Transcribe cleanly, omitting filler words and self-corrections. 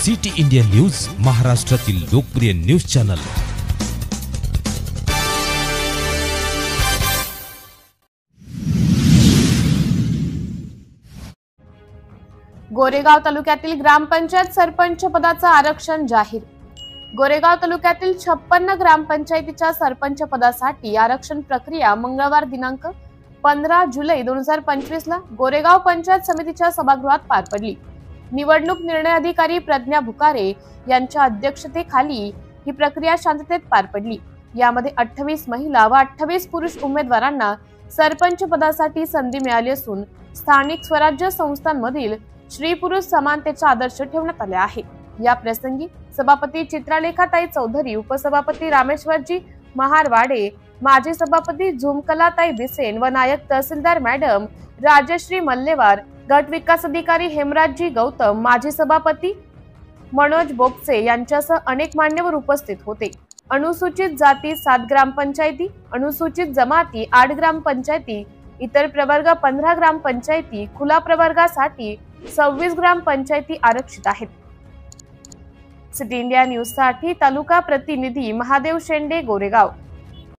City India news, महाराष्ट्रातील लोकप्रिय news channel. Goregaon तालुक्यातील ग्रामपंचायत सरपंच पदाचं आरक्षण जाहीर। गोरेगाव तालुक्यातील 56 ग्रामपंचायतीच्या सरपंच पदासाठी आरक्षण प्रक्रिया मंगळवार दिनांक 15 जुलै 2025 ला गोरेगाव पंचायत समितीच्या सभागृहात पार पडली। निवडणूक निर्णय अधिकारी प्रज्ञा भुकारे यांच्या अध्यक्षतेखाली ही प्रक्रिया शांततेत पार पडली। यामध्ये 28 महिला व 28 पुरुष उमेदवारांना सरपंच पदासाठी संधी मिळाली असून स्थानिक स्वराज्य संस्थांमधील स्त्री पुरुष समानतेचा आदर्श ठेवण्यात आले आहे। या प्रसंगी सभापती चित्रालेखाताई चौधरी, उपसभापती रामेश्वरजी महारवाडे, माजी सभापती झुमकलाताई बिसेन व नायक तहसीलदार मॅडम राजश्री मल्लेवार, गट विकास अधिकारी हेमराजजी गौतम, माजी सभापती मनोज बोपसे यांच्यासह अनेक मान्यवर उपस्थित होते। अनुसूचित जाती 7 ग्रामपंचायती, अनुसूचित जमाती 8 ग्रामपंचायती, इतर प्रवर्ग 15 ग्रामपंचायती, खुला प्रवर्गासाठी 26 ग्रामपंचायती आरक्षित आहेत। सिटी इंडिया न्यूज साठी तालुका प्रतिनिधी महादेव शेंडे, गोरेगाव।